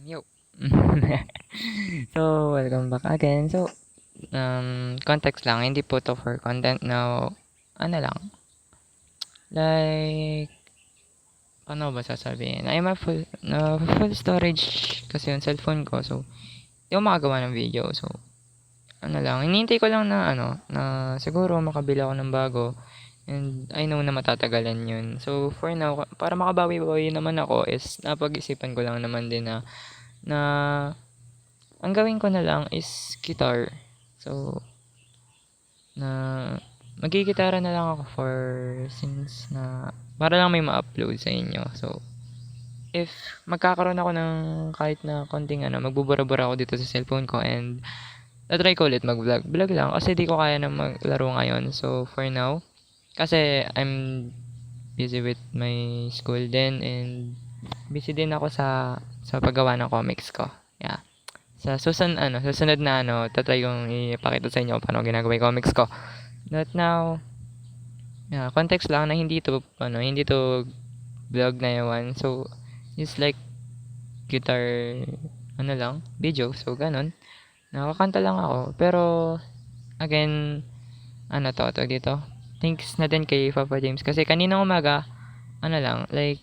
Yo. So, welcome back again. So, context lang, hindi po to for content now. Ano lang, like, ano ba sasabihin? I'm a full storage kasi yung cellphone ko. So, di ako makagawa ng video. So, ano lang, hinihintay ko lang na na siguro makabili ako ng bago. And I know na matatagalan yun. So, for now, para makabawi-bawi naman ako is napag-isipan ko lang naman din na ang gawin ko na lang is guitar. So, na magigitara na lang ako for since na para lang may ma-upload sa inyo. So, if magkakaroon ako ng kahit na konting magbubura-bura ako dito sa cellphone ko and na-try ko ulit mag-vlog. Vlog lang kasi di ko kaya na maglaro ngayon. So, for now, kasi I'm busy with my school din and busy din ako sa paggawa ng comics ko. Yeah. Sa susunod na tatry kong ipakita sa inyo paano ginagawa yung comics ko. Not now, yeah, context lang na hindi to vlog na yawan. So, it's like guitar, lang, video. So, ganun. Nakakanta lang ako. Pero, again, tawag dito. Thanks na din kay Papa James. Kasi kaninang umaga, like,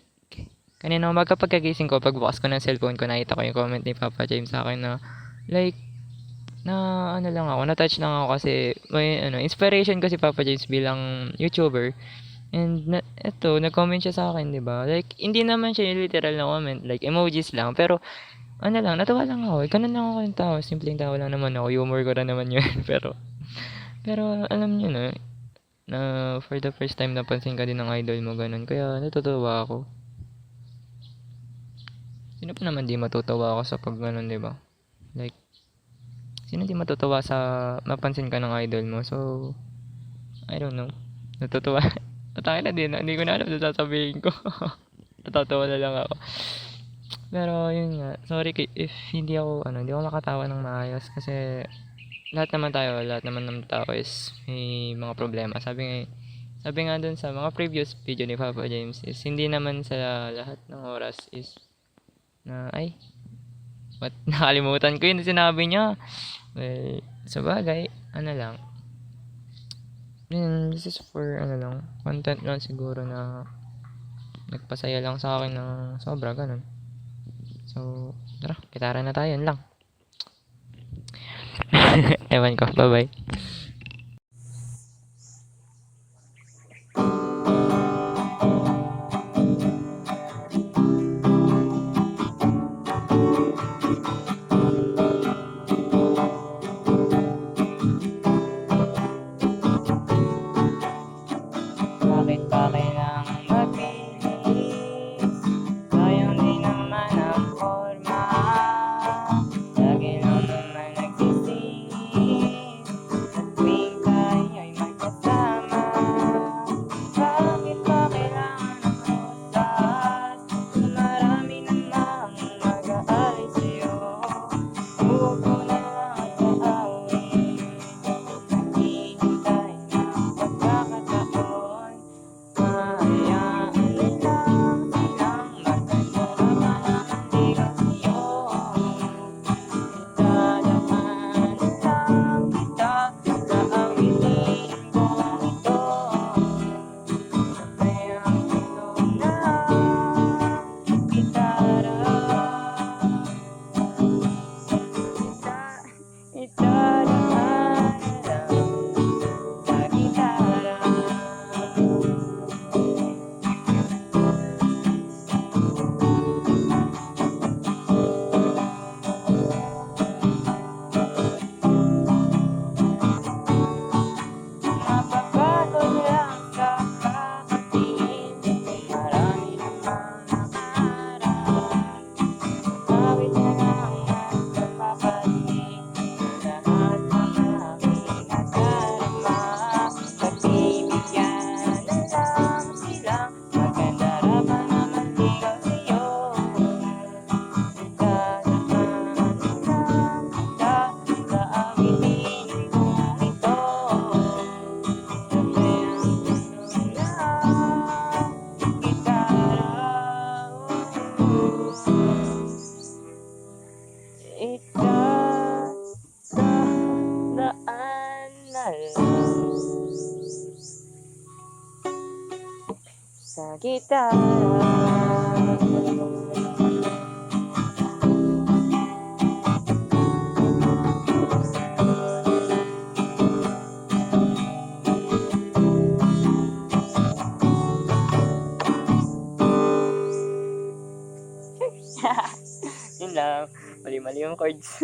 kaninang umaga pagkagising ko, pagbukas ko ng cellphone ko, nakita ko yung comment ni Papa James sa akin na, like, lang ako, na-touch lang ako kasi may inspiration ko si Papa James bilang YouTuber. And nag-comment siya sa akin, 'di ba? Like hindi naman siya yung literal na comment, like emojis lang, pero lang, natawa lang ako. Ganun lang ako yung tao, simpleng tao lang naman ako. Humor ko rin naman 'yun, pero alam niyo na for the first time napansin ka din ng idol mo ganun. Kaya natutuwa ako. Sino pa naman di matutuwa ako sa pag ganun, 'di ba? Like sino di matutuwa sa mapansin ka ng idol mo? So, I don't know. Natutuwa. Atake na din. Hindi ko na alam na sasabihin ko. Natatawa na lang ako. Pero, yun nga. Sorry if hindi ako nakatawa ng maayos. Kasi, lahat naman ng tao is may mga problema. Sabi nga dun sa mga previous video ni Papa James is, hindi naman sa lahat ng oras is, nakalimutan ko yun na sinabi niya. Well, sa bagay, lang. This is for, content lang siguro na nagpasaya lang sa akin ng sobra, ganun. So, tara, gitara na tayo, yun lang. Ewan ko, bye-bye. Bakit ba kailangang magbihis? Sayang din naman ang forma. Lagi lang naman nagsisisi. Ikadaan na lang sa gitara. Yun lang. Mali-mali yung chords.